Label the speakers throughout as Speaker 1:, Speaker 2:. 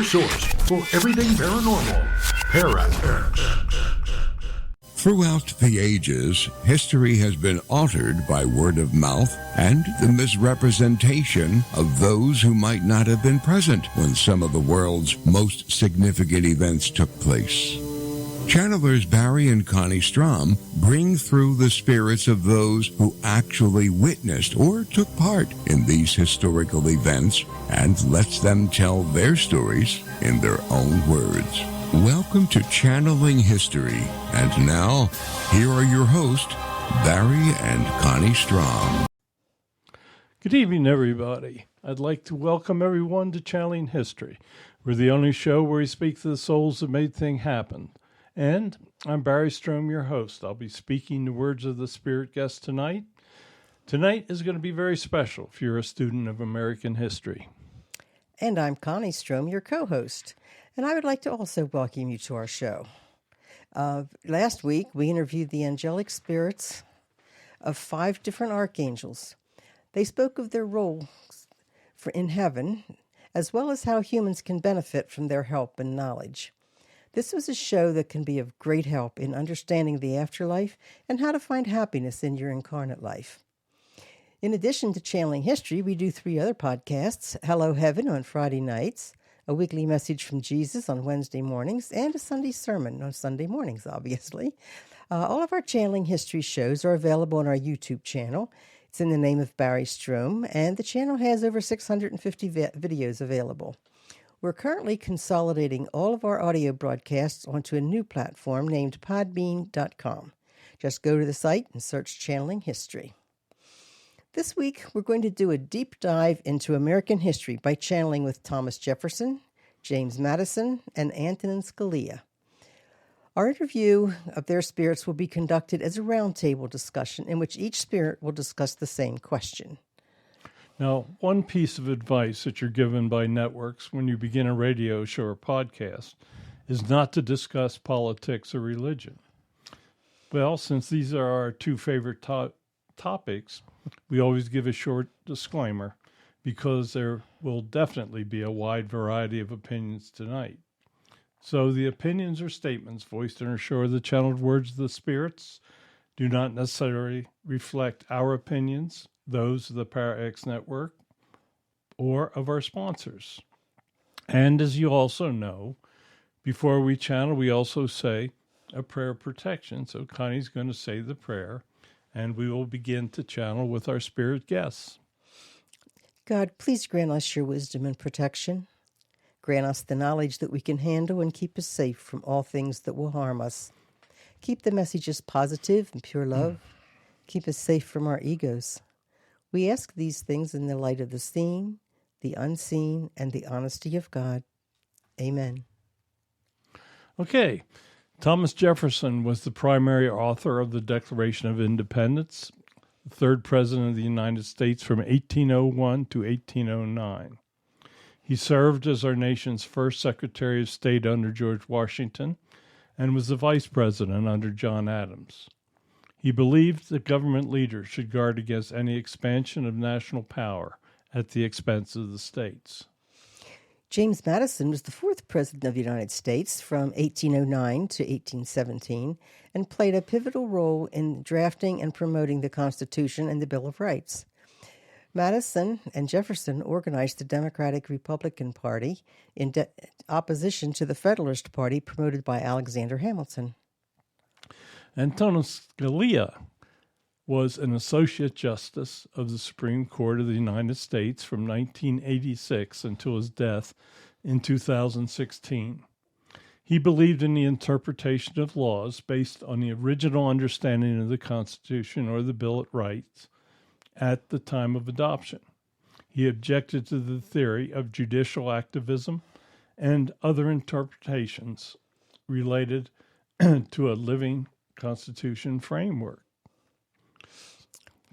Speaker 1: your source for everything paranormal. ParaX.
Speaker 2: Throughout the ages, history has been altered by word of mouth and the misrepresentation of those who might not have been present when some of the world's most significant events took place. Channelers Barry and Connie Strohm bring through the spirits of those who actually witnessed or took part in these historical events and lets them tell their stories in their own words. Welcome to Channeling History. And now, here are your hosts, Barry and Connie Strohm.
Speaker 3: Good evening, everybody. I'd like to welcome everyone to Channeling History. We're the only show where we speak to the souls that made things happen. And I'm Barry Strohm, your host. I'll be speaking the words of the spirit guest tonight. Tonight is going to be very special if you're a student of American history.
Speaker 4: And I'm Connie Strohm, your co-host. And I would like to also welcome you to our show. Last week, we interviewed the angelic spirits of 5 different archangels. They spoke of their roles in heaven, as well as how humans can benefit from their help and knowledge. This was a show that can be of great help in understanding the afterlife and how to find happiness in your incarnate life. In addition to Channeling History, we do 3 other podcasts: Hello Heaven on Friday nights, a weekly message from Jesus on Wednesday mornings, and a Sunday sermon on Sunday mornings, obviously. All of our Channeling History shows are available on our YouTube channel. It's in the name of Barry Strohm, and the channel has over 650 videos available. We're currently consolidating all of our audio broadcasts onto a new platform named podbean.com. Just go to the site and search Channeling History. This week, we're going to do a deep dive into American history by channeling with Thomas Jefferson, James Madison, and Antonin Scalia. Our interview of their spirits will be conducted as a roundtable discussion in which each spirit will discuss the same question.
Speaker 3: Now, one piece of advice that you're given by networks when you begin a radio show or podcast is not to discuss politics or religion. Well, since these are our 2 favorite topics, we always give a short disclaimer because there will definitely be a wide variety of opinions tonight. So the opinions or statements voiced in our show are the channeled words of the spirits, do not necessarily reflect our opinions, those of the ParaX Network, or of our sponsors. And as you also know, before we channel, we also say a prayer of protection. So Connie's going to say the prayer, and we will begin to channel with our spirit guests.
Speaker 4: God, please grant us your wisdom and protection. Grant us the knowledge that we can handle and keep us safe from all things that will harm us. Keep the messages positive and pure love. Keep us safe from our egos. We ask these things in the light of the seen, the unseen, and the honesty of God. Amen.
Speaker 3: Okay. Thomas Jefferson was the primary author of the Declaration of Independence, the 3rd President of the United States from 1801 to 1809. He served as our nation's first Secretary of State under George Washington and was the Vice President under John Adams. He believed that government leaders should guard against any expansion of national power at the expense of the states.
Speaker 4: James Madison was the 4th President of the United States from 1809 to 1817 and played a pivotal role in drafting and promoting the Constitution and the Bill of Rights. Madison and Jefferson organized the Democratic-Republican Party in opposition to the Federalist Party promoted by Alexander Hamilton.
Speaker 3: Antonin Scalia was an Associate Justice of the Supreme Court of the United States from 1986 until his death in 2016. He believed in the interpretation of laws based on the original understanding of the Constitution or the Bill of Rights at the time of adoption. He objected to the theory of judicial activism and other interpretations related to a living Constitution framework.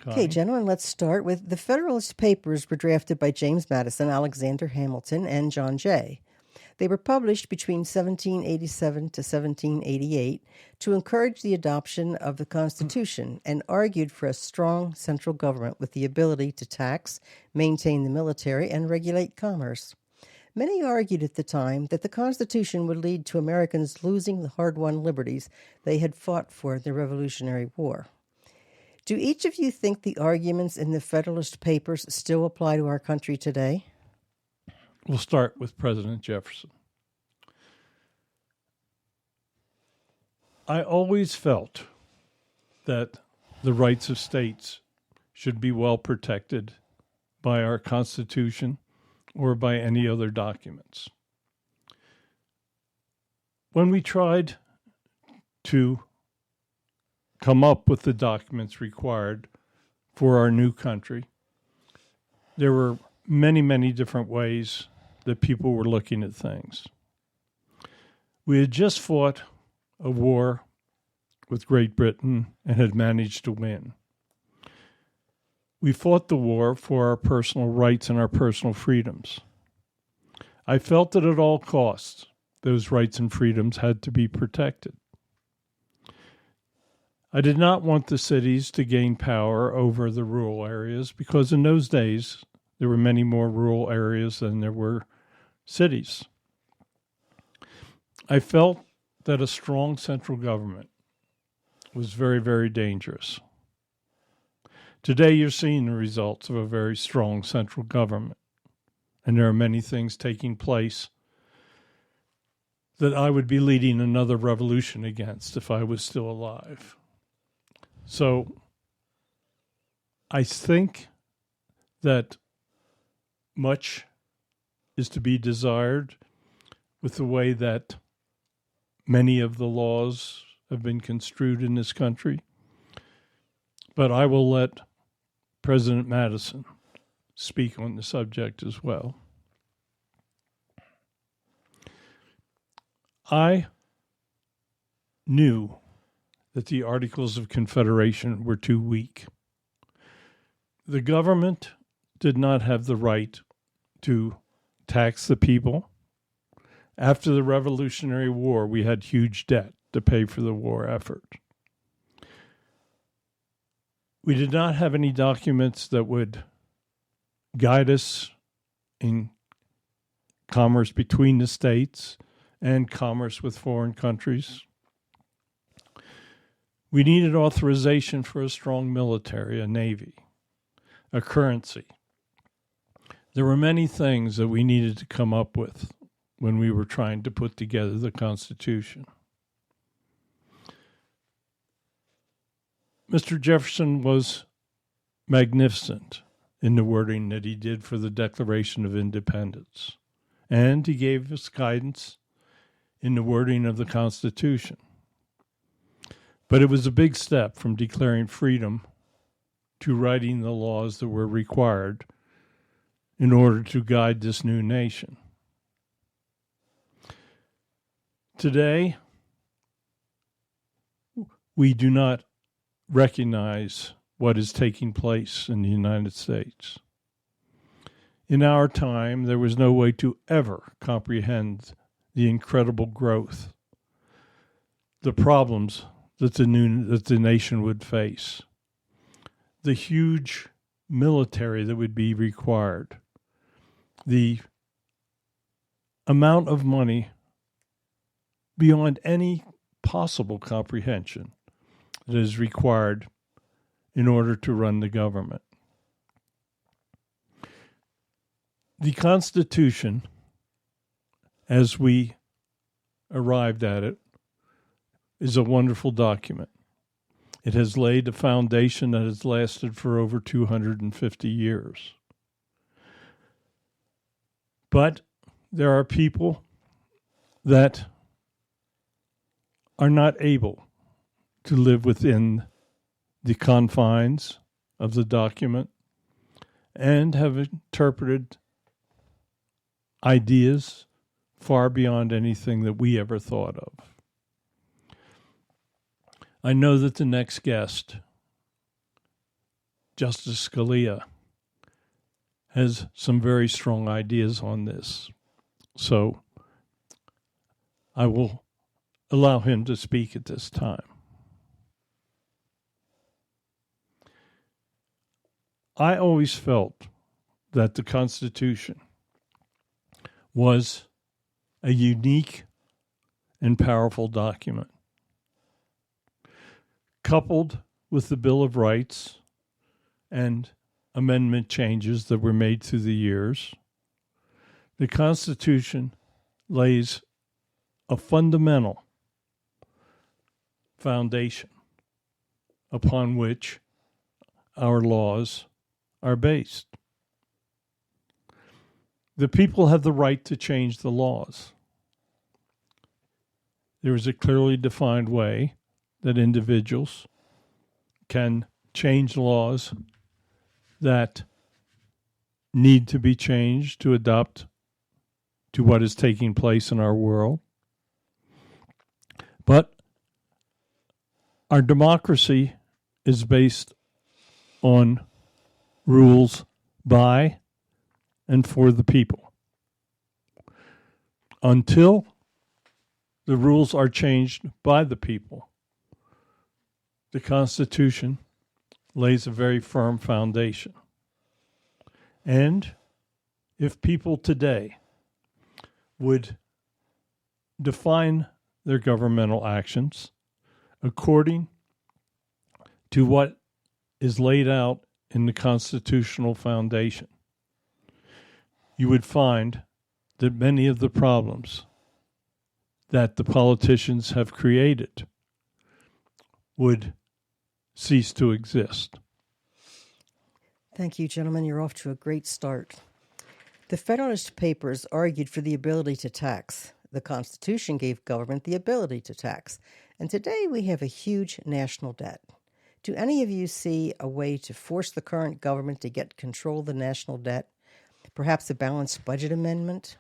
Speaker 4: Okay, gentlemen, let's start with the Federalist Papers were drafted by James Madison, Alexander Hamilton, and John Jay. They were published between 1787 to 1788 to encourage the adoption of the Constitution and argued for a strong central government with the ability to tax, maintain the military, and regulate commerce. Many argued at the time that the Constitution would lead to Americans losing the hard-won liberties they had fought for in the Revolutionary War. Do each of you think the arguments in the Federalist Papers still apply to our country today?
Speaker 3: We'll start with President Jefferson. I always felt that the rights of states should be well protected by our Constitution or by any other documents. When we tried to come up with the documents required for our new country, there were many, many different ways that people were looking at things. We had just fought a war with Great Britain and had managed to win. We fought the war for our personal rights and our personal freedoms. I felt that at all costs, those rights and freedoms had to be protected. I did not want the cities to gain power over the rural areas because in those days, there were many more rural areas than there were cities. I felt that a strong central government was very, very dangerous. Today, you're seeing the results of a very strong central government, and there are many things taking place that I would be leading another revolution against if I was still alive. So I think that much is to be desired with the way that many of the laws have been construed in this country. But I will let President Madison speak on the subject as well. I knew that the Articles of Confederation were too weak. The government did not have the right to tax the people. After the Revolutionary War, we had huge debt to pay for the war effort. We did not have any documents that would guide us in commerce between the states and commerce with foreign countries. We needed authorization for a strong military, a navy, a currency. There were many things that we needed to come up with when we were trying to put together the Constitution. Mr. Jefferson was magnificent in the wording that he did for the Declaration of Independence, and he gave us guidance in the wording of the Constitution. But it was a big step from declaring freedom to writing the laws that were required in order to guide this new nation. Today, we do not recognize what is taking place in the United States. In our time, there was no way to ever comprehend the incredible growth, the problems that the nation would face, the huge military that would be required, the amount of money beyond any possible comprehension that is required in order to run the government. The Constitution, as we arrived at it, is a wonderful document. It has laid a foundation that has lasted for over 250 years. But there are people that are not able to live within the confines of the document and have interpreted ideas far beyond anything that we ever thought of. I know that the next guest, Justice Scalia, has some very strong ideas on this. So I will allow him to speak at this time. I always felt that the Constitution was a unique and powerful document. Coupled with the Bill of Rights and amendment changes that were made through the years, the Constitution lays a fundamental foundation upon which our laws are based. The people have the right to change the laws. There is a clearly defined way that individuals can change laws that need to be changed to adapt to what is taking place in our world. But our democracy is based on rules by and for the people. Until the rules are changed by the people, the Constitution lays a very firm foundation. And if people today would define their governmental actions according to what is laid out in the constitutional foundation, you would find that many of the problems that the politicians have created would cease to exist.
Speaker 4: Thank you, gentlemen. You're off to a great start. The Federalist Papers argued for the ability to tax. The Constitution gave government the ability to tax. And today we have a huge national debt. Do any of you see a way to force the current government to get control of the national debt? Perhaps a balanced budget amendment?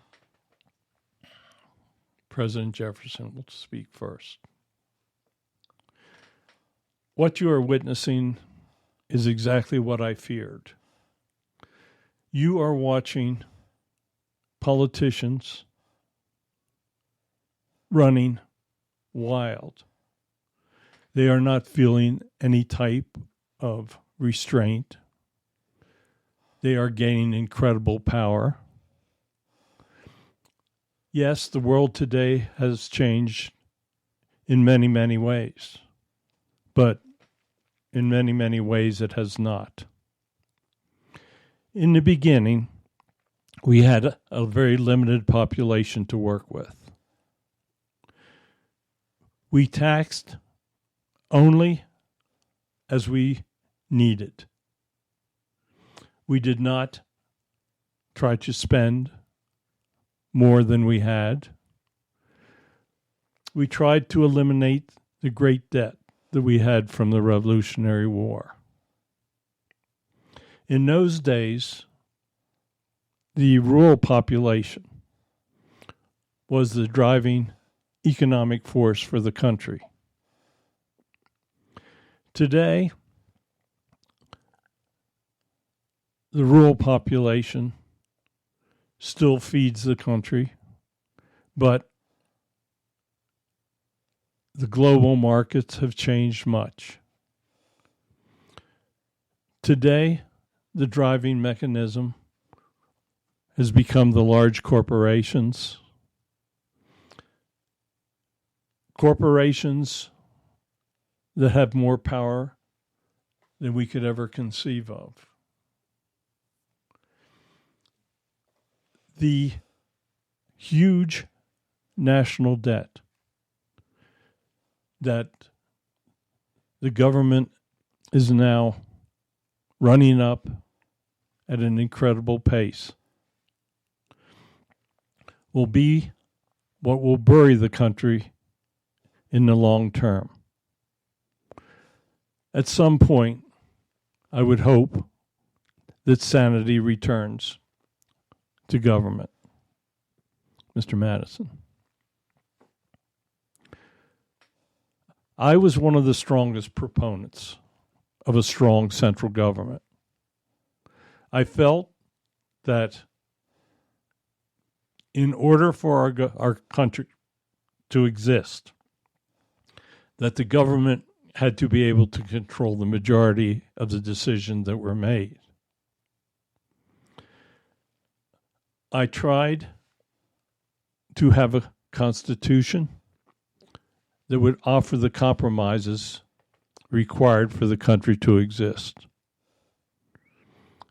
Speaker 3: President Jefferson will speak first. What you are witnessing is exactly what I feared. You are watching politicians running wild. They are not feeling any type of restraint. They are gaining incredible power. Yes, the world today has changed in many, many ways, but in many, many ways it has not. In the beginning, we had a very limited population to work with. We taxed only as we needed. We did not try to spend more than we had. We tried to eliminate the great debt that we had from the Revolutionary War. In those days, the rural population was the driving economic force for the country. Today, the rural population still feeds the country, but the global markets have changed much. Today, the driving mechanism has become the large corporations. Corporations that have more power than we could ever conceive of. The huge national debt that the government is now running up at an incredible pace will be what will bury the country in the long term. At some point, I would hope that sanity returns to government. Mr. Madison. I was one of the strongest proponents of a strong central government. I felt that in order for our country to exist, that the government had to be able to control the majority of the decisions that were made. I tried to have a constitution that would offer the compromises required for the country to exist.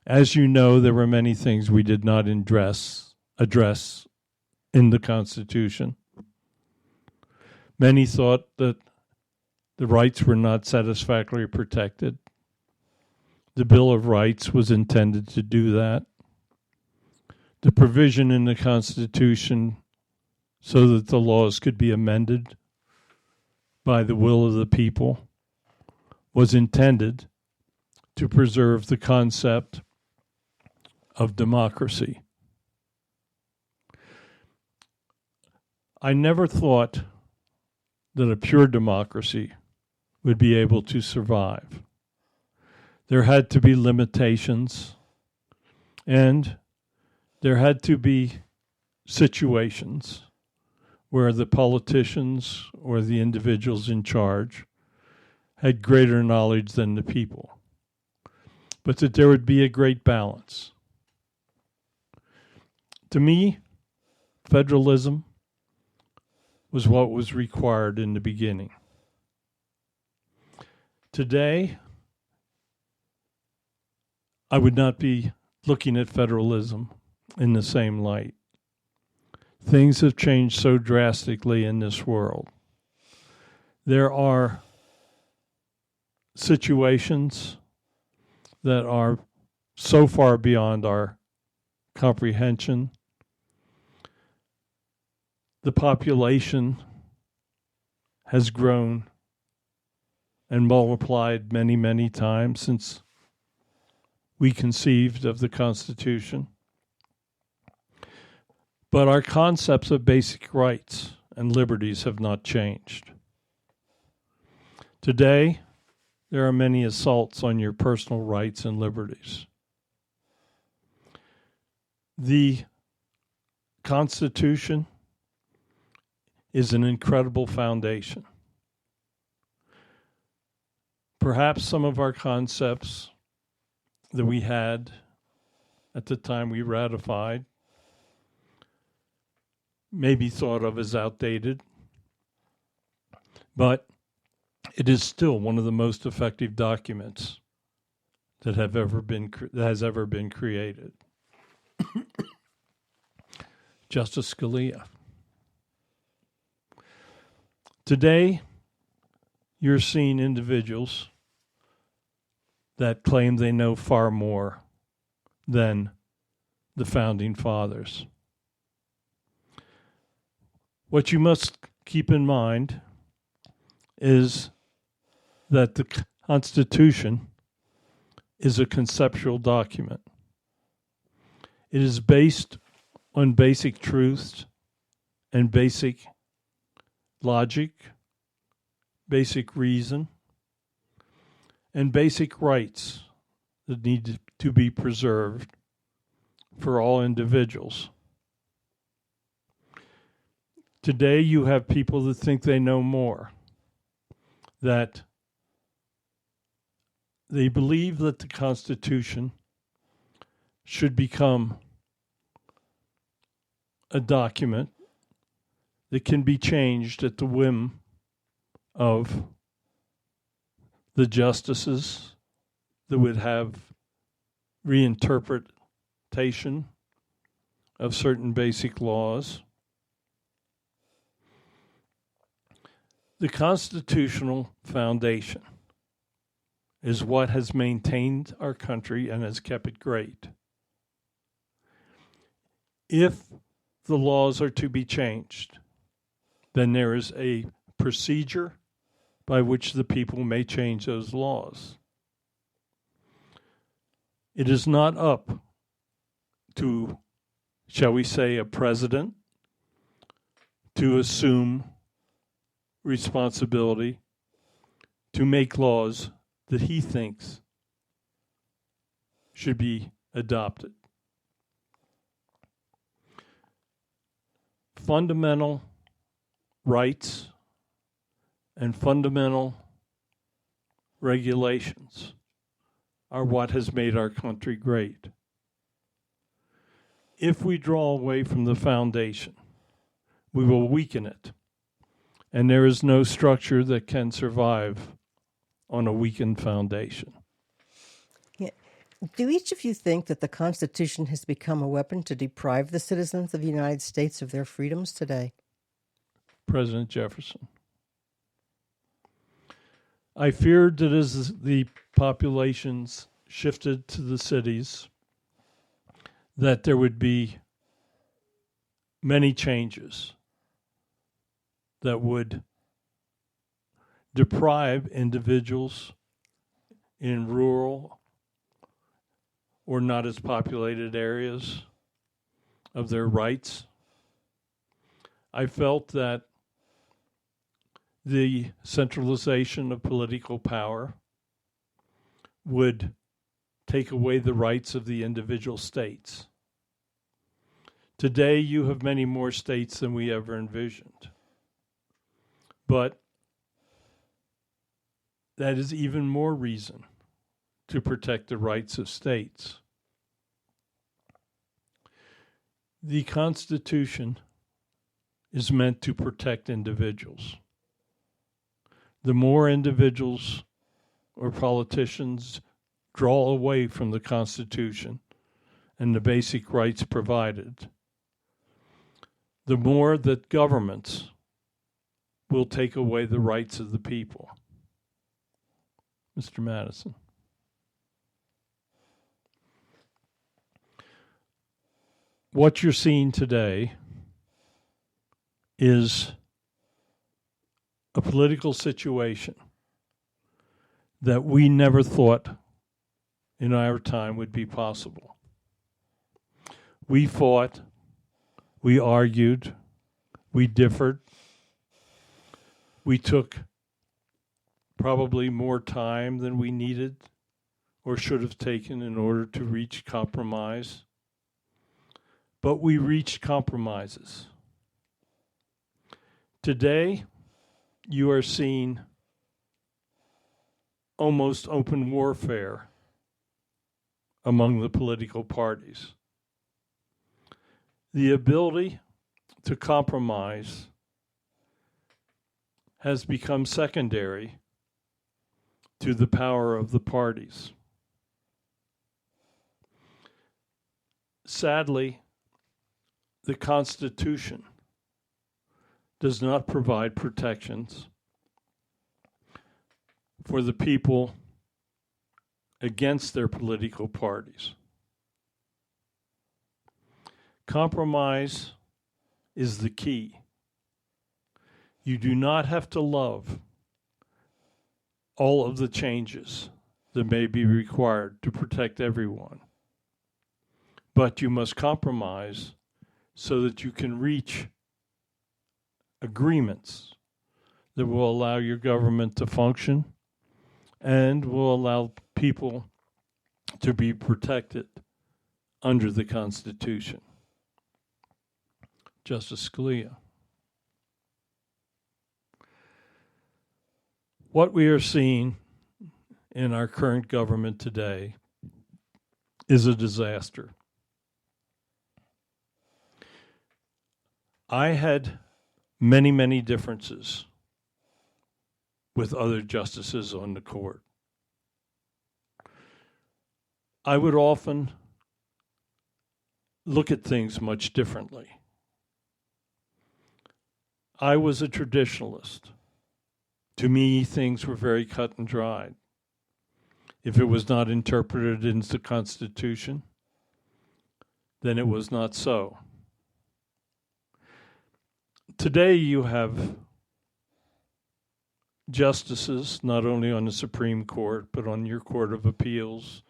Speaker 3: As you know, there were many things we did not address in the Constitution. Many thought that the rights were not satisfactorily protected. The Bill of Rights was intended to do that. The provision in the Constitution so that the laws could be amended by the will of the people was intended to preserve the concept of democracy. I never thought that a pure democracy would be able to survive. There had to be limitations, and there had to be situations where the politicians or the individuals in charge had greater knowledge than the people, but that there would be a great balance. To me, federalism was what was required in the beginning. Today, I would not be looking at federalism in the same light. Things have changed so drastically in this world. There are situations that are so far beyond our comprehension. The population has grown and multiplied many, many times since we conceived of the Constitution. But our concepts of basic rights and liberties have not changed. Today, there are many assaults on your personal rights and liberties. The Constitution is an incredible foundation. Perhaps some of our concepts that we had at the time we ratified may be thought of as outdated, but it is still one of the most effective documents that has ever been created. Justice Scalia. Today, you're seeing individuals that claim they know far more than the founding fathers. What you must keep in mind is that the Constitution is a conceptual document. It is based on basic truths and basic logic, basic reason, and basic rights that need to be preserved for all individuals. Today, you have people that think they know more, that they believe that the Constitution should become a document that can be changed at the whim of the justices that would have reinterpretation of certain basic laws. The constitutional foundation is what has maintained our country and has kept it great. If the laws are to be changed, then there is a procedure by which the people may change those laws. It is not up to, shall we say, a president to assume responsibility to make laws that he thinks should be adopted. Fundamental rights and fundamental regulations are what has made our country great. If we draw away from the foundation, we will weaken it. And there is no structure that can survive on a weakened foundation.
Speaker 4: Yeah. Do each of you think that the Constitution has become a weapon to deprive the citizens of the United States of their freedoms today?
Speaker 3: President Jefferson. I feared that as the populations shifted to the cities, that there would be many changes that would deprive individuals in rural or not as populated areas of their rights. I felt that the centralization of political power would take away the rights of the individual states. Today, you have many more states than we ever envisioned. But that is even more reason to protect the rights of states. The Constitution is meant to protect individuals. The more individuals or politicians draw away from the Constitution and the basic rights provided, the more that governments will take away the rights of the people. Mr. Madison. What you're seeing today is a political situation that we never thought in our time would be possible. We fought, we argued, we differed, we took probably more time than we needed or should have taken in order to reach compromise. But we reached compromises. Today, you are seeing almost open warfare among the political parties. The ability to compromise has become secondary to the power of the parties. Sadly, the Constitution does not provide protections for the people against their political parties. Compromise is the key. You do not have to love all of the changes that may be required to protect everyone, but you must compromise so that you can reach agreements that will allow your government to function and will allow people to be protected under the Constitution. Justice Scalia. What we are seeing in our current government today is a disaster. I had many, many differences with other justices on the court. I would often look at things much differently. I was a traditionalist. To me, things were very cut and dried. If it was not interpreted into the Constitution, then it was not so. Today you have justices, not only on the Supreme Court, but on your Court of Appeals,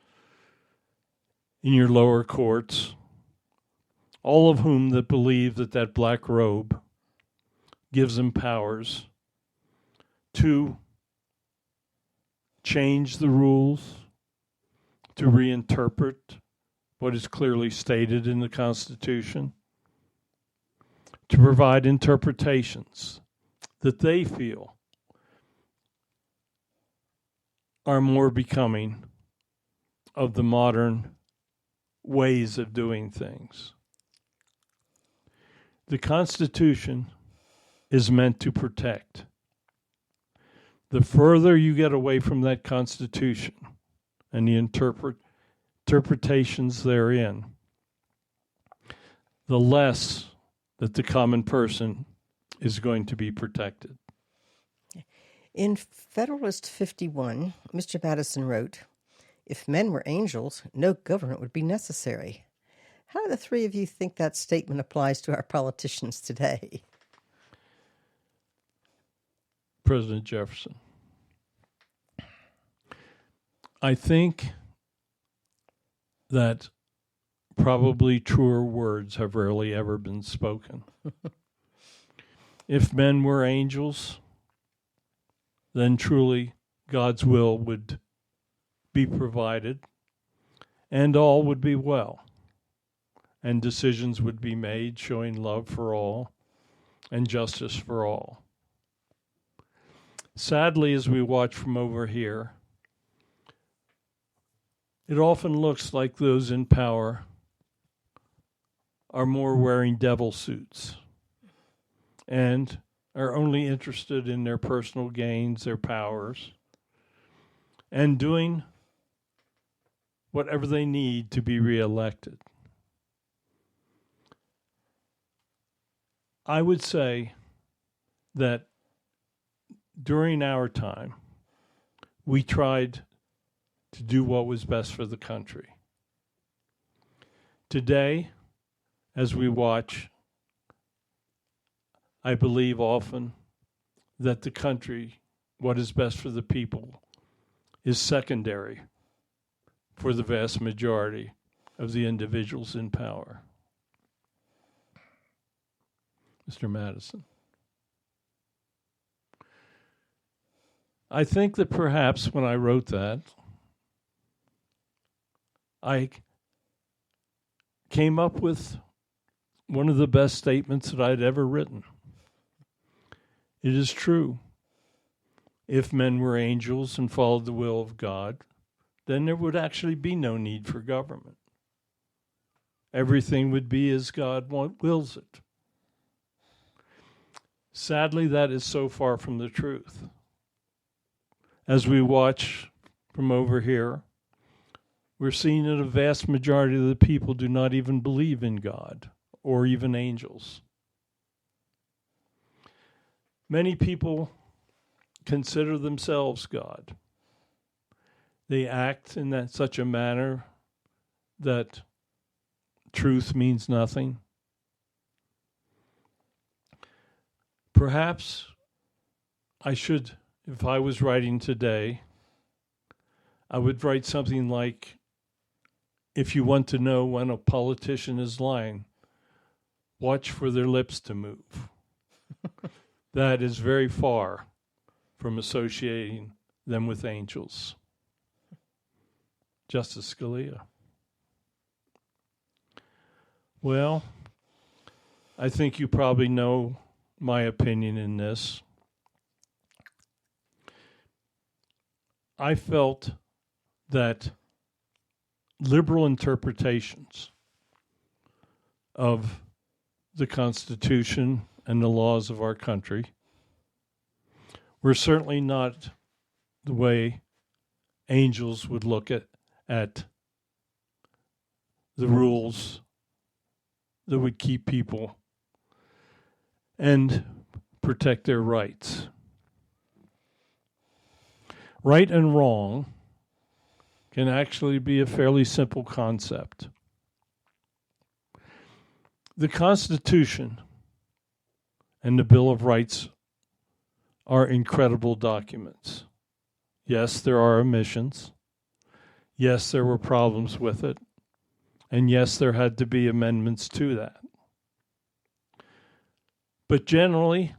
Speaker 3: in your lower courts, all of whom that believe that that black robe gives them powers to change the rules, to reinterpret what is clearly stated in the Constitution, to provide interpretations that they feel are more becoming of the modern ways of doing things. The Constitution is meant to protect. The further you get away from that Constitution and the interpretations therein, the less that the common person is going to be protected.
Speaker 4: In Federalist 51, Mr. Madison wrote, "If men were angels, no government would be necessary." How do the three of you think that statement applies to our politicians today?
Speaker 3: President Jefferson. I think that probably truer words have rarely ever been spoken. If men were angels, then truly God's will would be provided and all would be well, and decisions would be made showing love for all and justice for all. Sadly, as we watch from over here, it often looks like those in power are more wearing devil suits and are only interested in their personal gains, their powers, and doing whatever they need to be reelected. I would say that during our time, we tried to do what was best for the country. Today, as we watch, I believe often that the country, what is best for the people, is secondary for the vast majority of the individuals in power. Mr. Madison. I think that perhaps when I wrote that, I came up with one of the best statements that I'd ever written. It is true. If men were angels and followed the will of God, then there would actually be no need for government. Everything would be as God wills it. Sadly, that is so far from the truth. As we watch from over here, we're seeing that a vast majority of the people do not even believe in God or even angels. Many people consider themselves God. They act in such a manner that truth means nothing. Perhaps I should, if I was writing today, I would write something like, if you want to know when a politician is lying, watch for their lips to move. That is very far from associating them with angels. Justice Scalia. Well, I think you probably know my opinion in this. I felt that liberal interpretations of the Constitution and the laws of our country were certainly not the way angels would look at the rules that would keep people and protect their rights. Right and wrong can actually be a fairly simple concept. The Constitution and the Bill of Rights are incredible documents. Yes, there are omissions. Yes, there were problems with it. And yes, there had to be amendments to that. But generally,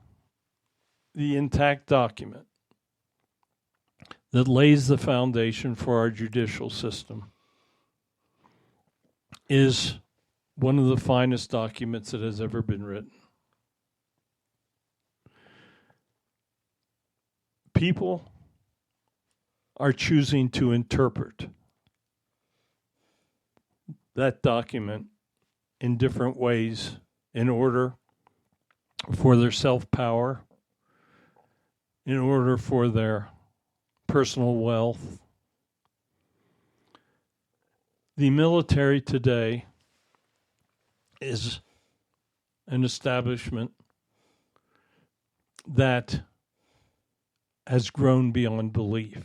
Speaker 3: the intact document that lays the foundation for our judicial system is one of the finest documents that has ever been written. People are choosing to interpret that document in different ways in order for their self-power, in order for their personal wealth. The military today is an establishment that has grown beyond belief.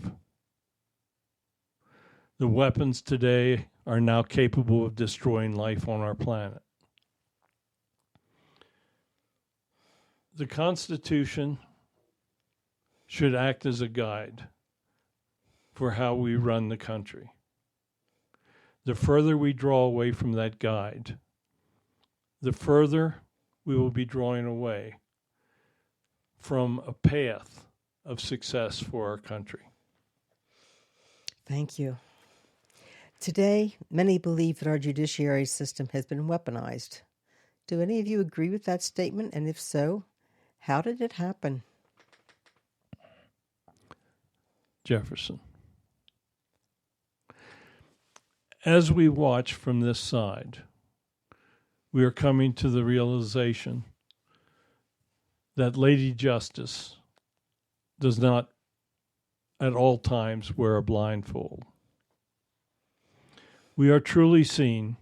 Speaker 3: The weapons today are now capable of destroying life on our planet. The Constitution should act as a guide for how we run the country. The further we draw away from that guide, the further we will be drawing away from a path of success for our country.
Speaker 4: Thank you. Today, many believe that our judiciary system has been weaponized. Do any of you agree with that statement? And if so, how did it happen?
Speaker 3: Jefferson. As we watch from this side, we are coming to the realization that Lady Justice does not at all times wear a blindfold. We are truly seeing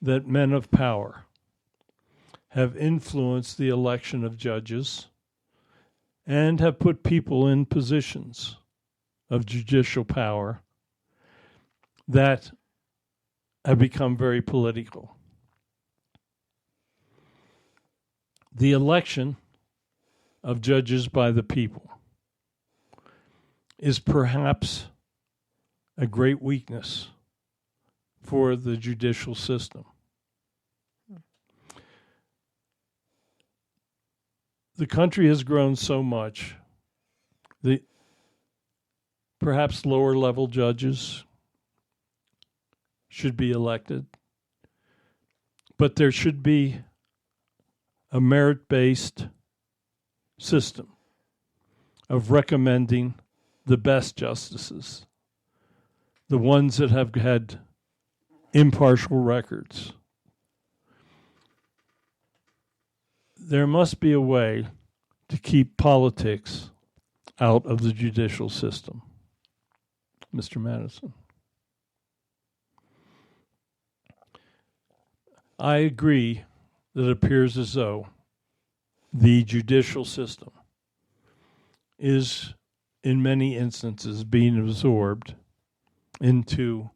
Speaker 3: that men of power have influenced the election of judges and have put people in positions of judicial power that have become very political. The election of judges by the people is perhaps a great weakness for the judicial system. The country has grown so much. The perhaps lower level judges should be elected, but there should be a merit-based system of recommending the best justices, the ones that have had impartial records. There must be a way to keep politics out of the judicial system. Mr. Madison. I agree that it appears as though the judicial system is, in many instances, being absorbed into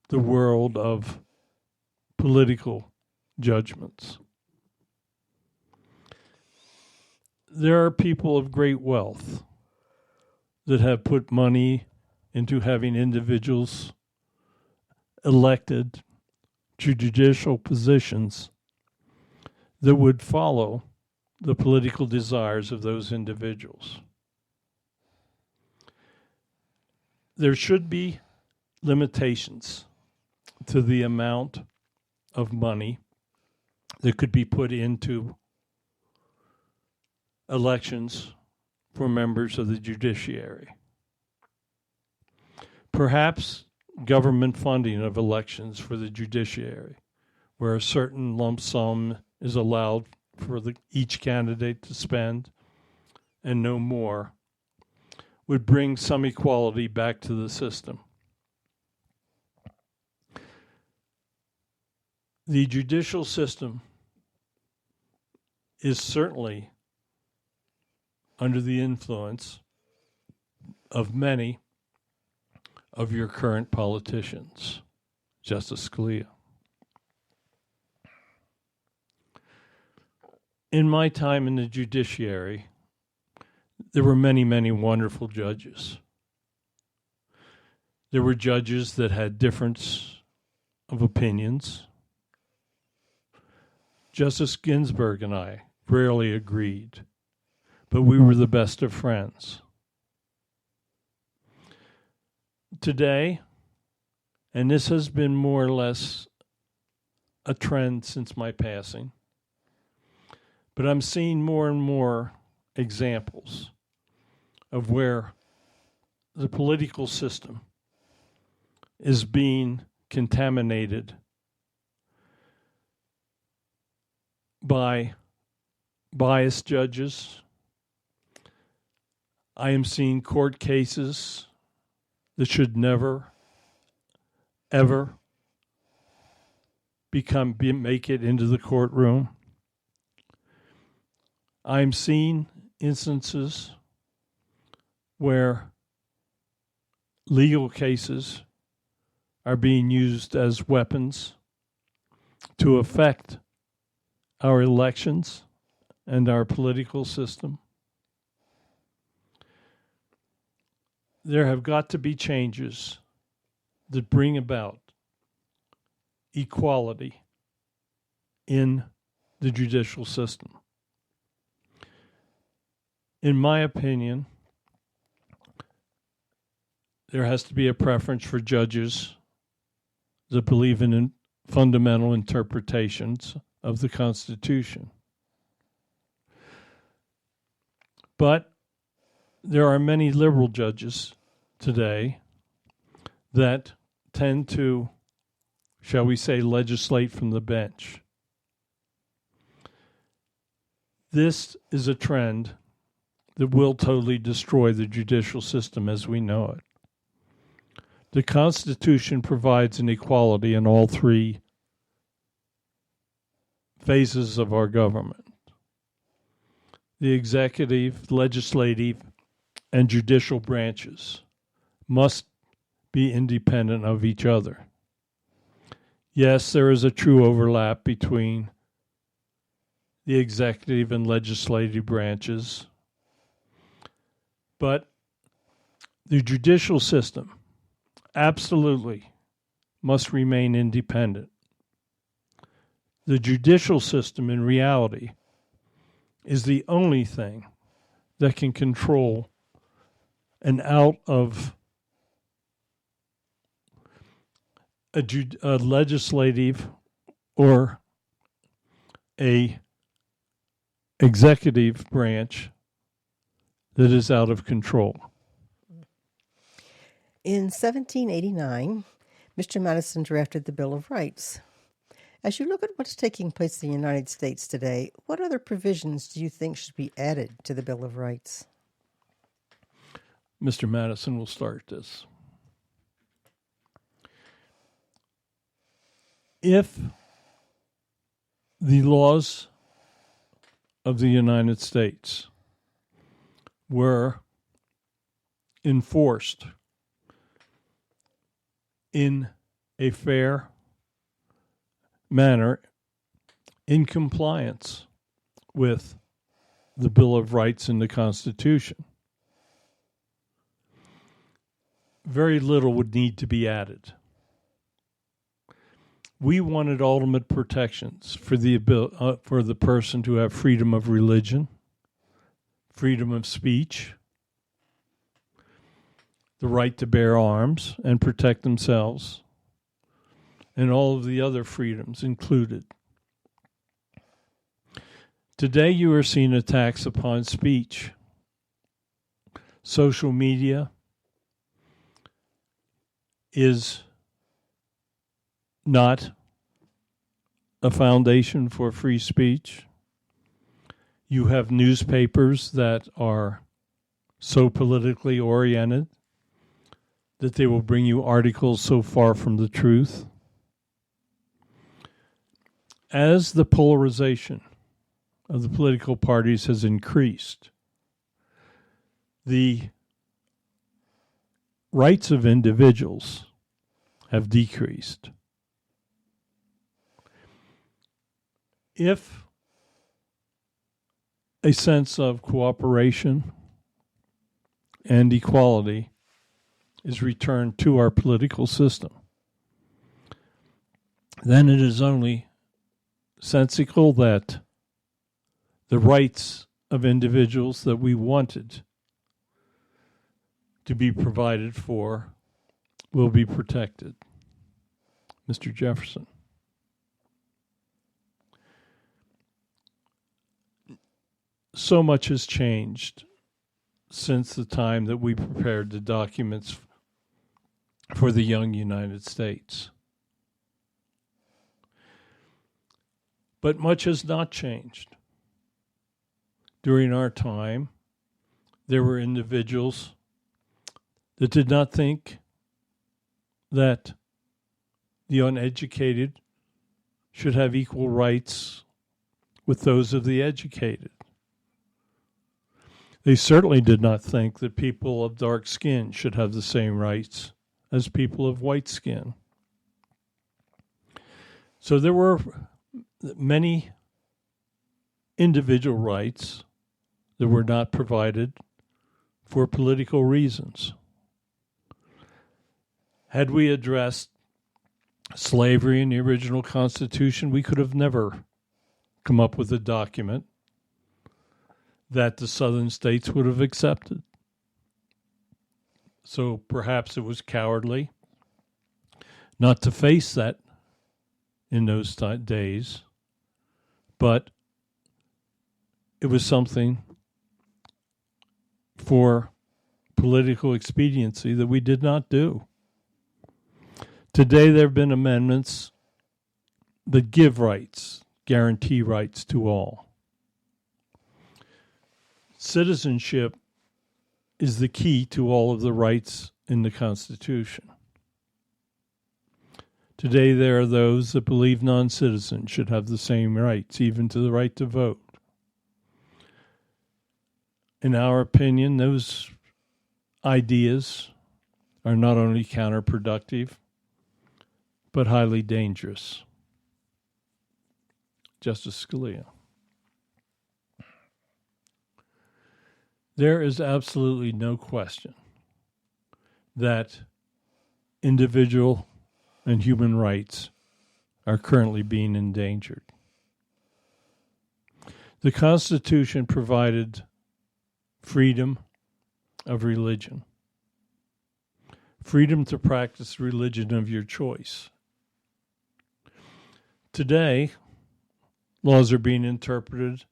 Speaker 3: the world of political judgments. There are people of great wealth that have put money into having individuals elected to judicial positions that would follow the political desires of those individuals. There should be limitations to the amount of money that could be put into elections for members of the judiciary. Perhaps government funding of elections for the judiciary, where a certain lump sum is allowed for each candidate to spend and no more, would bring some equality back to the system. The judicial system is certainly under the influence of many of your current politicians, Justice Scalia. In my time in the judiciary, there were many, many wonderful judges. There were judges that had difference of opinions. Justice Ginsburg and I rarely agreed, but we were the best of friends. Today, and this has been more or less a trend since my passing, but I'm seeing more and more examples of where the political system is being contaminated by biased judges. I am seeing court cases that should never, ever make it into the courtroom. I'm seeing instances where legal cases are being used as weapons to affect our elections and our political system. There have got to be changes that bring about equality in the judicial system. In my opinion, there has to be a preference for judges that believe in fundamental interpretations of the Constitution. But there are many liberal judges today that tend to, shall we say, legislate from the bench. This is a trend that will totally destroy the judicial system as we know it. The Constitution provides an equality in all three phases of our government. The executive, legislative, and judicial branches must be independent of each other. Yes, there is a true overlap between the executive and legislative branches, but the judicial system absolutely must remain independent. The judicial system, in reality, is the only thing that can control an out of a legislative or a executive branch that is out of control.
Speaker 4: In 1789, Mr. Madison drafted the Bill of Rights. As you look at what's taking place in the United States today, what other provisions do you think should be added to the Bill of Rights?
Speaker 3: Mr. Madison will start this. If the laws of the United States were enforced in a fair manner in compliance with the Bill of Rights and the Constitution, very little would need to be added. We wanted ultimate protections for the person to have freedom of religion, freedom of speech, the right to bear arms and protect themselves, and all of the other freedoms included. Today you are seeing attacks upon speech. Social media is not a foundation for free speech. You have newspapers that are so politically oriented that they will bring you articles so far from the truth. As the polarization of the political parties has increased, the rights of individuals have decreased. If a sense of cooperation and equality is returned to our political system, then it is only sensical that the rights of individuals that we wanted to be provided for will be protected. Mr. Jefferson. So much has changed since the time that we prepared the documents for the young United States. But much has not changed. During our time, there were individuals that did not think that the uneducated should have equal rights with those of the educated. They certainly did not think that people of dark skin should have the same rights as people of white skin. So there were many individual rights that were not provided for political reasons. Had we addressed slavery in the original Constitution, we could have never come up with a document that the southern states would have accepted. So perhaps it was cowardly not to face that in those days, but it was something for political expediency that we did not do. Today there have been amendments that give rights, guarantee rights to all. Citizenship is the key to all of the rights in the Constitution. Today there are those that believe non-citizens should have the same rights, even to the right to vote. In our opinion, those ideas are not only counterproductive, but highly dangerous. Justice Scalia. There is absolutely no question that individual and human rights are currently being endangered. The Constitution provided freedom of religion, freedom to practice religion of your choice. Today, laws are being interpreted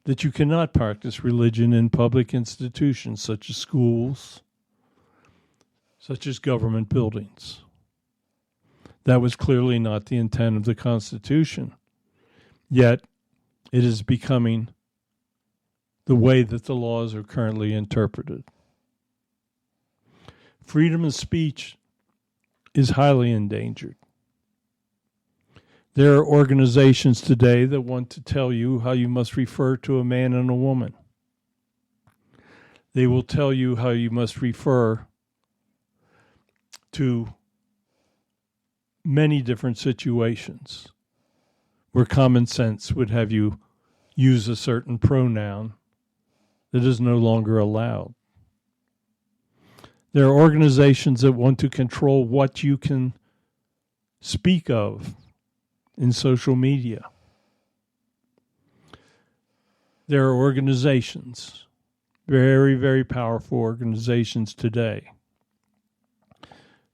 Speaker 3: that you cannot practice religion in public institutions such as schools, such as government buildings. That was clearly not the intent of the Constitution, yet it is becoming the way that the laws are currently interpreted. Freedom of speech is highly endangered. There are organizations today that want to tell you how you must refer to a man and a woman. They will tell you how you must refer to many different situations where common sense would have you use a certain pronoun that is no longer allowed. There are organizations that want to control what you can speak of in social media. There are organizations, very, very powerful organizations today,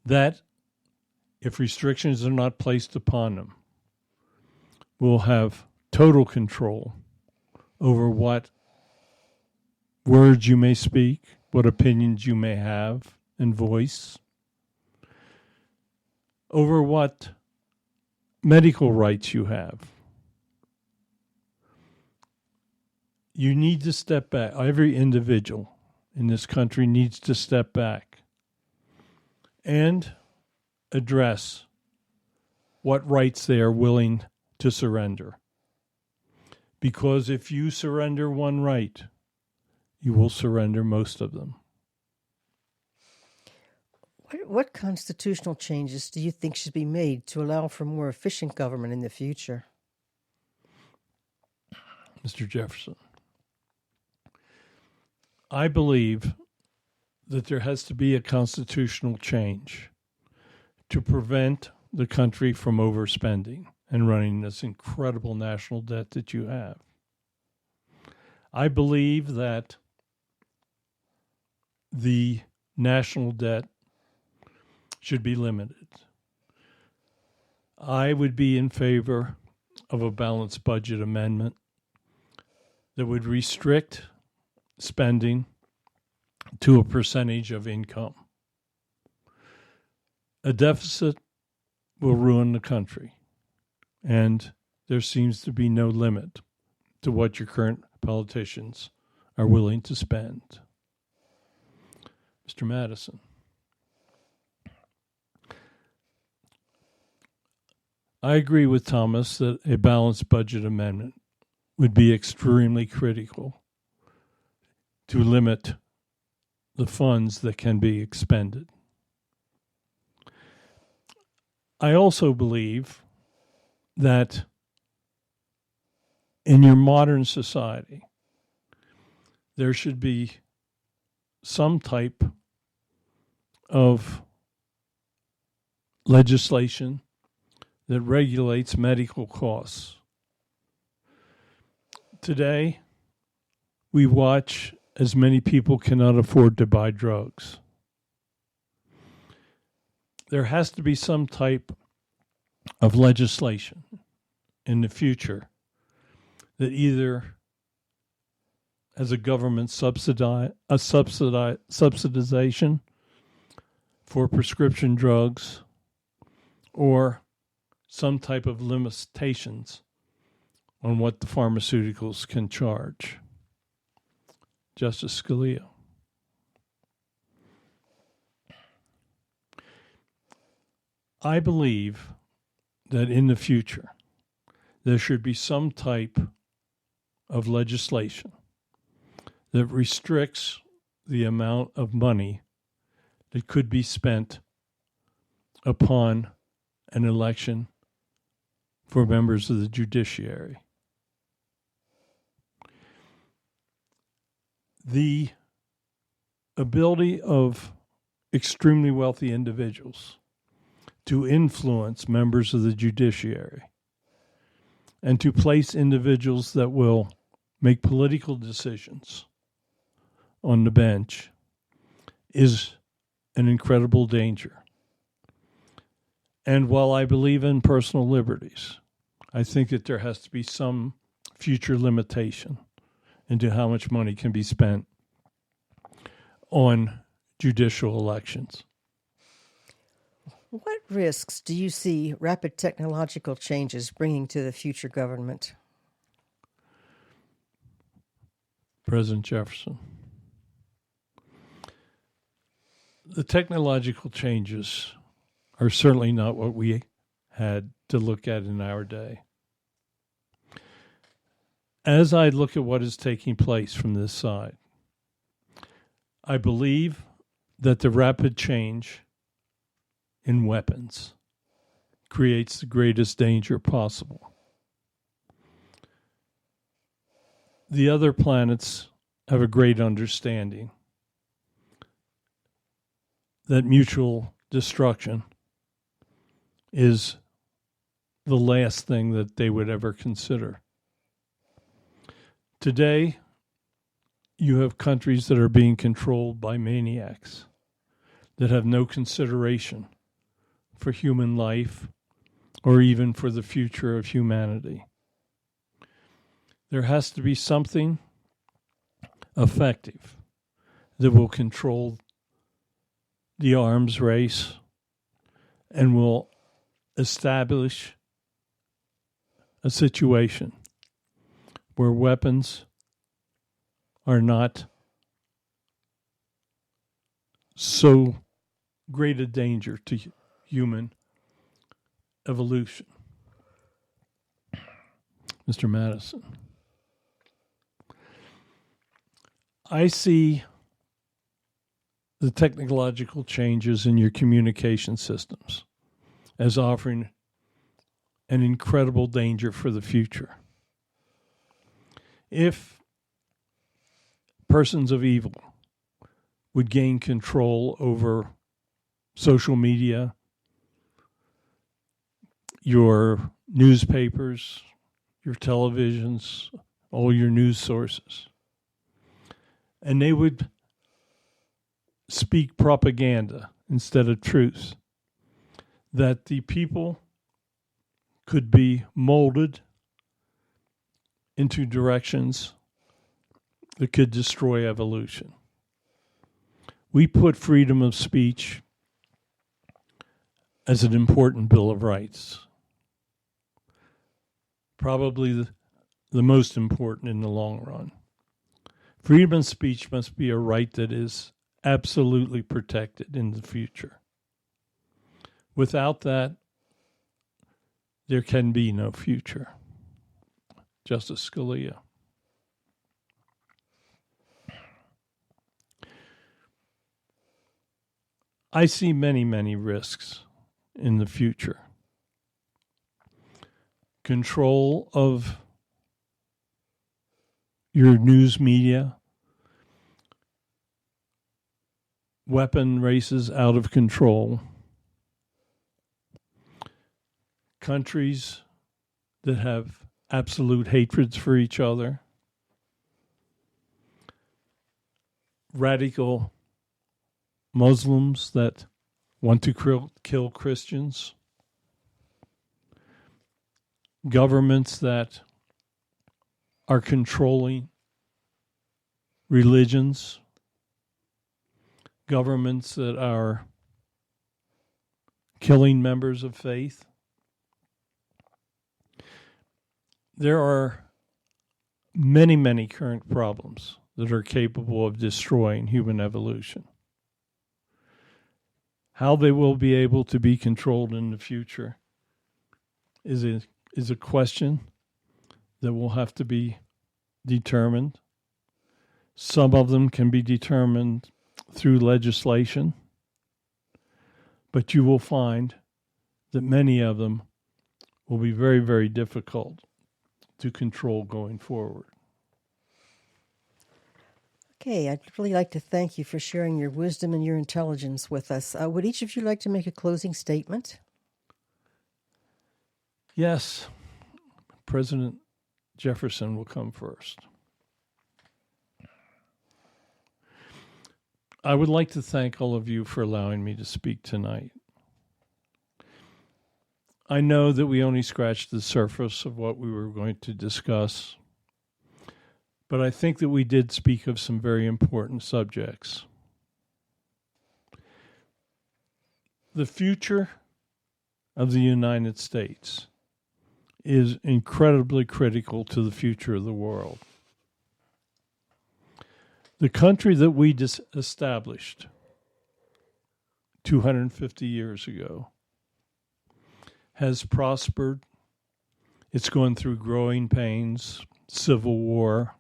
Speaker 3: that, if restrictions are not placed upon them, will have total control over what words you may speak, what opinions you may have and voice, over what medical rights you have. You need to step back. Every individual in this country needs to step back and address what rights they are willing to surrender. Because if you surrender one right, you will surrender most of them.
Speaker 4: What constitutional changes do you think should be made to allow for more efficient government in the future?
Speaker 3: Mr. Jefferson, I believe that there has to be a constitutional change to prevent the country from overspending and running this incredible national debt that you have. I believe that the national debt should be limited. I would be in favor of a balanced budget amendment that would restrict spending to a percentage of income. A deficit will ruin the country, and there seems to be no limit to what your current politicians are willing to spend. Mr. Madison. I agree with Thomas that a balanced budget amendment would be extremely critical to limit the funds that can be expended. I also believe that in your modern society, there should be some type of legislation that regulates medical costs. Today, we watch as many people cannot afford to buy drugs. There has to be some type of legislation in the future that either has a government subsidization for prescription drugs or some type of limitations on what the pharmaceuticals can charge. Justice Scalia. I believe that in the future, there should be some type of legislation that restricts the amount of money that could be spent upon an election for members of the judiciary. The ability of extremely wealthy individuals to influence members of the judiciary and to place individuals that will make political decisions on the bench is an incredible danger. And while I believe in personal liberties, I think that there has to be some future limitation into how much money can be spent on judicial elections.
Speaker 4: What risks do you see rapid technological changes bringing to the future government?
Speaker 3: President Jefferson. The technological changes are certainly not what we had to look at in our day. As I look at what is taking place from this side, I believe that the rapid change in weapons creates the greatest danger possible. The other planets have a great understanding that mutual destruction is the last thing that they would ever consider. Today, you have countries that are being controlled by maniacs that have no consideration for human life or even for the future of humanity. There has to be something effective that will control the arms race and will establish a situation where weapons are not so great a danger to human evolution. Mr. Madison. I see the technological changes in your communication systems as offering an incredible danger for the future. If persons of evil would gain control over social media, your newspapers, your televisions, all your news sources, and they would speak propaganda instead of truth, that the people could be molded into directions that could destroy evolution. We put freedom of speech as an important Bill of Rights. probably the most important in the long run. Freedom of speech must be a right that is absolutely protected in the future. Without that, there can be no future. Justice Scalia. I see many, many risks in the future. Control of your news media, weapon races out of control, countries that have absolute hatreds for each other, radical Muslims that want to kill Christians, governments that are controlling religions, governments that are killing members of faith. There are many, many current problems that are capable of destroying human evolution. How they will be able to be controlled in the future is a question that will have to be determined. Some of them can be determined through legislation, but you will find that many of them will be very, very difficult to control going forward.
Speaker 4: Okay, I'd really like to thank you for sharing your wisdom and your intelligence with us. Would each of you like to make a closing statement?
Speaker 3: Yes, President Jefferson will come first. I would like to thank all of you for allowing me to speak tonight. I know that we only scratched the surface of what we were going to discuss, but I think that we did speak of some very important subjects. The future of the United States is incredibly critical to the future of the world. The country that we established 250 years ago has prospered. It's gone through growing pains, civil war,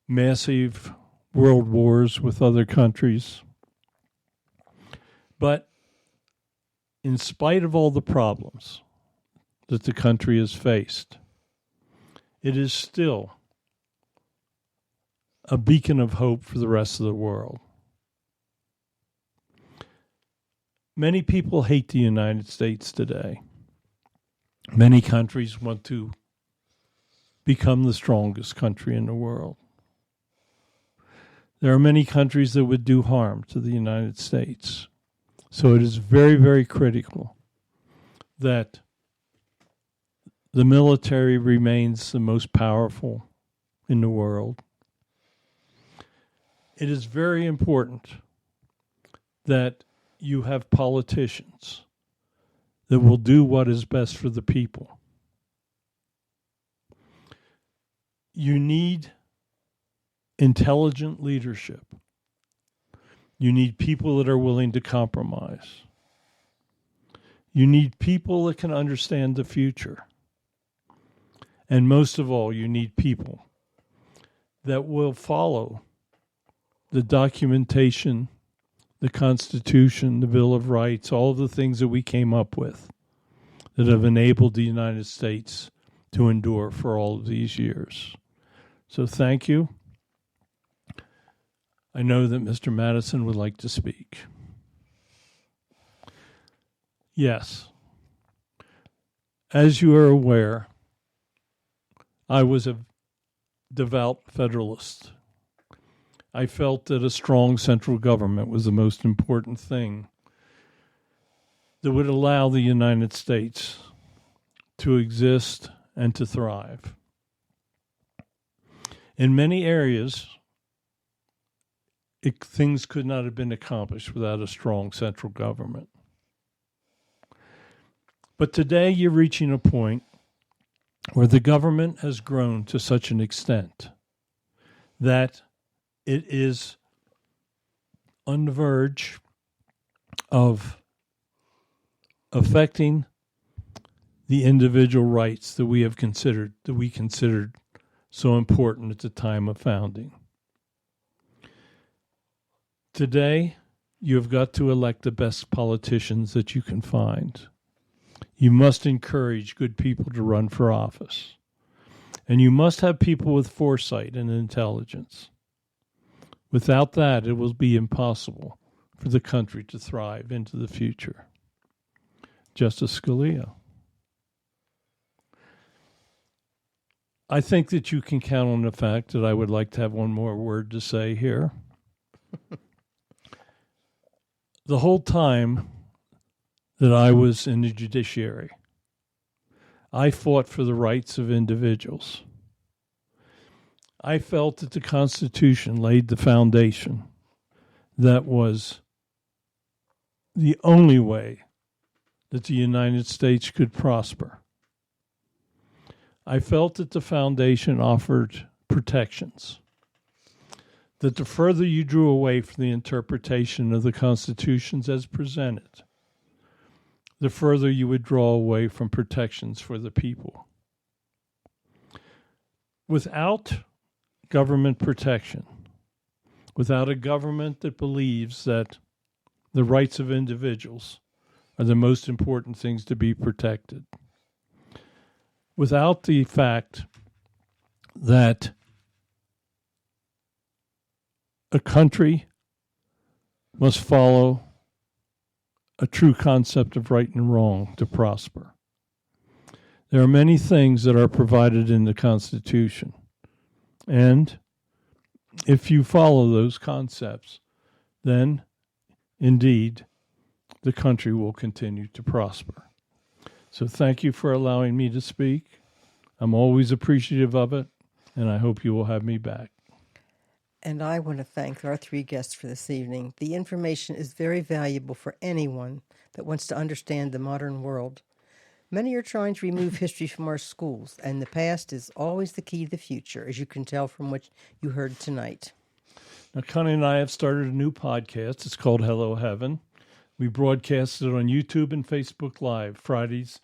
Speaker 3: massive world wars with other countries. But in spite of all the problems that the country has faced, it is still a beacon of hope for the rest of the world. Many people hate the United States today. Many countries want to become the strongest country in the world. There are many countries that would do harm to the United States. So it is very, very critical that the military remains the most powerful in the world. It is very important that you have politicians that will do what is best for the people. You need intelligent leadership. You need people that are willing to compromise. You need people that can understand the future. And most of all, you need people that will follow the documentation, the Constitution, the Bill of Rights, all of the things that we came up with that have enabled the United States to endure for all of these years. So thank you. I know that Mr. Madison would like to speak. Yes. As you are aware, I was a devout Federalist. I felt that a strong central government was the most important thing that would allow the United States to exist and to thrive. In many areas, things could not have been accomplished without a strong central government. But today you're reaching a point where the government has grown to such an extent that it is on the verge of affecting the individual rights that we considered so important at the time of founding. Today, you have got to elect the best politicians that you can find. You must encourage good people to run for office. And you must have people with foresight and intelligence. Without that, it will be impossible for the country to thrive into the future. Justice Scalia. I think that you can count on the fact that I would like to have one more word to say here. The whole time that I was in the judiciary, I fought for the rights of individuals. I felt that the Constitution laid the foundation that was the only way that the United States could prosper. I felt that the foundation offered protections, that the further you drew away from the interpretation of the constitutions as presented, the further you would draw away from protections for the people. Without government protection, without a government that believes that the rights of individuals are the most important things to be protected, without the fact that a country must follow a true concept of right and wrong to prosper. There are many things that are provided in the Constitution, and if you follow those concepts, then indeed the country will continue to prosper. So thank you for allowing me to speak. I'm always appreciative of it, and I hope you will have me back.
Speaker 4: And I want to thank our three guests for this evening. The information is very valuable for anyone that wants to understand the modern world. Many are trying to remove history from our schools, and the past is always the key to the future, as you can tell from what you heard tonight.
Speaker 3: Now, Connie and I have started a new podcast. It's called Hello Heaven. We broadcast it on YouTube and Facebook Live Fridays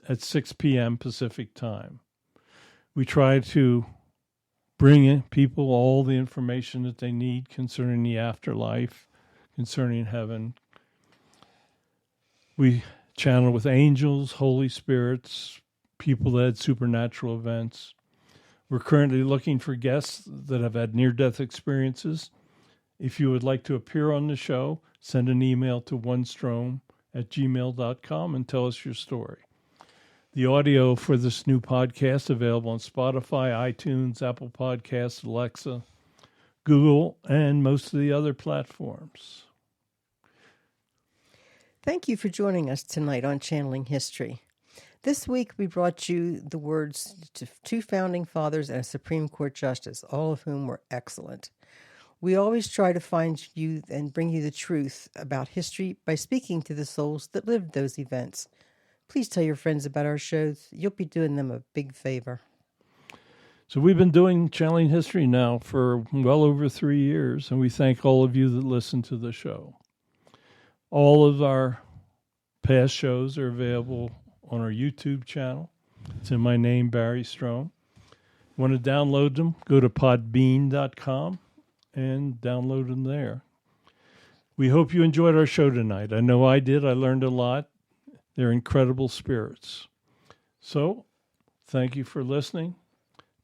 Speaker 3: at 6 p.m. Pacific time. We try to bring in people all the information that they need concerning the afterlife, concerning heaven. We channel with angels, Holy Spirits, people that had supernatural events. We're currently looking for guests that have had near-death experiences. If you would like to appear on the show, send an email to onestrohm@gmail.com and tell us your story. The audio for this new podcast available on Spotify, iTunes, Apple Podcasts, Alexa, Google, and most of the other platforms.
Speaker 4: Thank you for joining us tonight on Channeling History. This week we brought you the words to two founding fathers and a Supreme Court justice, all of whom were excellent. We always try to find you and bring you the truth about history by speaking to the souls that lived those events. Please tell your friends about our shows. You'll be doing them a big favor.
Speaker 3: So we've been doing Channeling History now for well over 3 years, and we thank all of you that listen to the show. All of our past shows are available on our YouTube channel. It's in my name, Barry Strohm. Want to download them? Go to podbean.com and download them there. We hope you enjoyed our show tonight. I know I did. I learned a lot. They're incredible spirits. So, thank you for listening.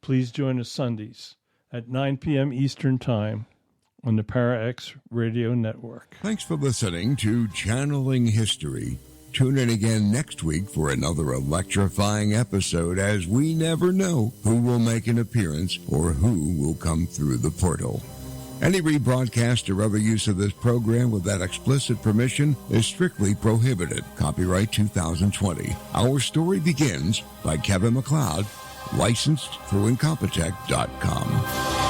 Speaker 3: Please join us Sundays at 9 p.m. Eastern Time on the ParaX Radio Network.
Speaker 2: Thanks for listening to Channeling History. Tune in again next week for another electrifying episode, as we never know who will make an appearance or who will come through the portal. Any rebroadcast or other use of this program without explicit permission is strictly prohibited. Copyright 2020. Our Story Begins by Kevin MacLeod, licensed through Incompetech.com.